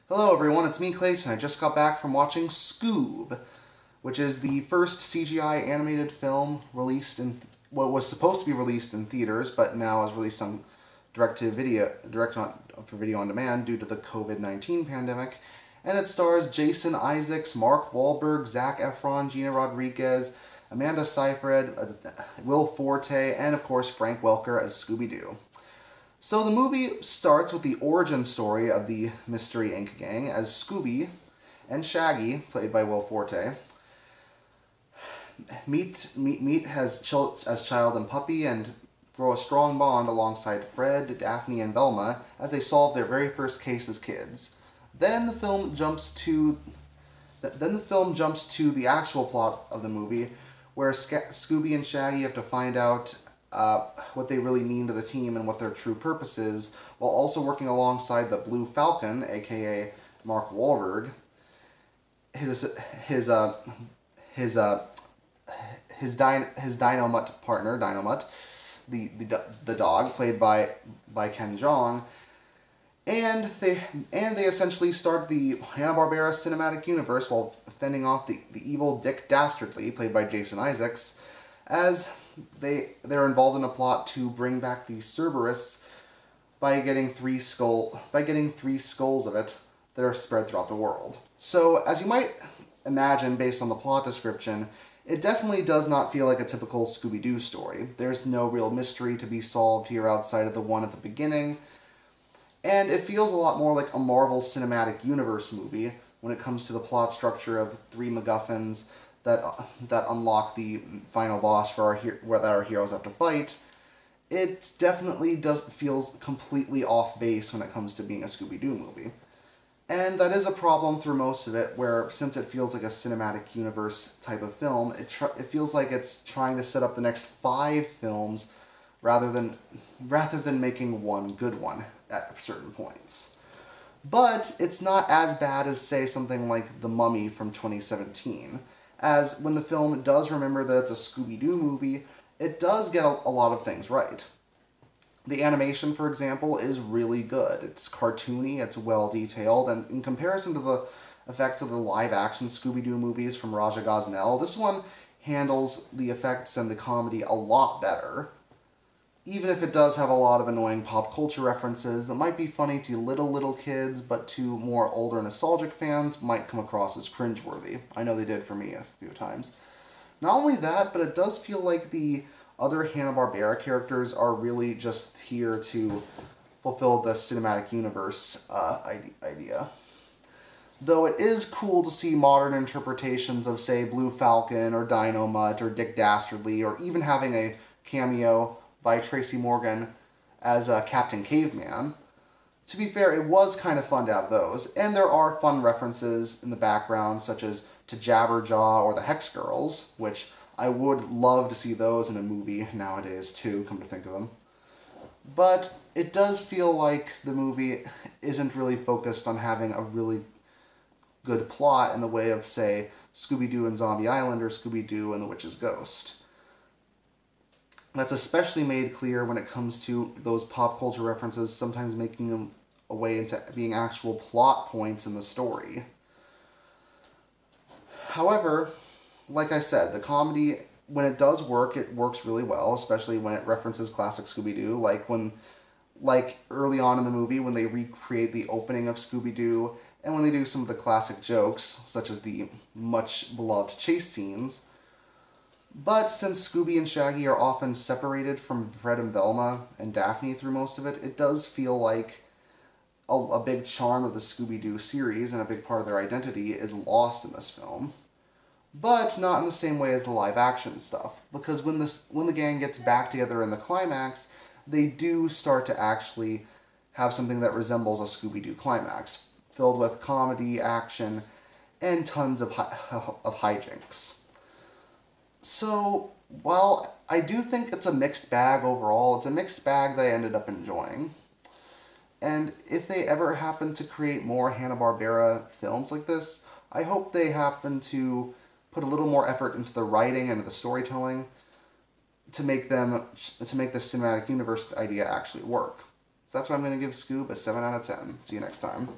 Hello everyone, it's me Clayton. I just got back from watching Scoob, which is the first CGI animated film released in what was supposed to be released in theaters, but now is released on for video on demand due to the COVID-19 pandemic. And it stars Jason Isaacs, Mark Wahlberg, Zac Efron, Gina Rodriguez, Amanda Seyfried, Will Forte, and of course Frank Welker as Scooby Doo. So the movie starts with the origin story of the Mystery Inc. gang as Scooby and Shaggy, played by Will Forte, meet as child and puppy and grow a strong bond alongside Fred, Daphne, and Velma as they solve their very first case as kids. Then the film jumps to the actual plot of the movie, where Scooby and Shaggy have to find out what they really mean to the team and what their true purpose is, while also working alongside the Blue Falcon, aka Mark Wahlberg, his Dynamut partner, Dynamut, the dog, played by Ken Jeong, and they essentially start the Hanna Barbera Cinematic Universe while fending off the evil Dick Dastardly, played by Jason Isaacs, as they're involved in a plot to bring back the Cerberus by getting three skulls of it that are spread throughout the world. So, as you might imagine based on the plot description, it definitely does not feel like a typical Scooby Doo story. There's no real mystery to be solved here outside of the one at the beginning, and it feels a lot more like a Marvel Cinematic Universe movie when it comes to the plot structure of three MacGuffins that unlock the final boss that our heroes have to fight. It definitely feels completely off base when it comes to being a Scooby-Doo movie. And that is a problem through most of it, where since it feels like a cinematic universe type of film, it feels like it's trying to set up the next 5 films rather than making one good one at certain points. But it's not as bad as, say, something like The Mummy from 2017, as when the film does remember that it's a Scooby-Doo movie, it does get a lot of things right. The animation, for example, is really good. It's cartoony, it's well-detailed, and in comparison to the effects of the live-action Scooby-Doo movies from Raja Gosnell, this one handles the effects and the comedy a lot better, even if it does have a lot of annoying pop culture references that might be funny to little kids, but to more older nostalgic fans might come across as cringeworthy. I know they did for me a few times. Not only that, but it does feel like the other Hanna-Barbera characters are really just here to fulfill the cinematic universe idea. Though it is cool to see modern interpretations of, say, Blue Falcon or Dynamut or Dick Dastardly, or even having a cameo by Tracy Morgan as Captain Caveman. To be fair, it was kind of fun to have those, and there are fun references in the background, such as to Jabberjaw or the Hex Girls, which I would love to see those in a movie nowadays too, come to think of them. But it does feel like the movie isn't really focused on having a really good plot in the way of, say, Scooby-Doo and Zombie Island or Scooby-Doo and the Witch's Ghost. That's especially made clear when it comes to those pop culture references, sometimes making them a way into being actual plot points in the story. However, like I said, the comedy, when it does work, it works really well, especially when it references classic Scooby-Doo, like early on in the movie when they recreate the opening of Scooby-Doo, and when they do some of the classic jokes, such as the much-beloved chase scenes. But since Scooby and Shaggy are often separated from Fred and Velma and Daphne through most of it, it does feel like a big charm of the Scooby-Doo series and a big part of their identity is lost in this film. But not in the same way as the live-action stuff, because when the gang gets back together in the climax, they do start to actually have something that resembles a Scooby-Doo climax, filled with comedy, action, and tons of hijinks. So, while I do think it's a mixed bag overall, it's a mixed bag that I ended up enjoying. And if they ever happen to create more Hanna-Barbera films like this, I hope they happen to put a little more effort into the writing and the storytelling to make the cinematic universe idea actually work. So that's why I'm going to give Scoob a 7 out of 10. See you next time.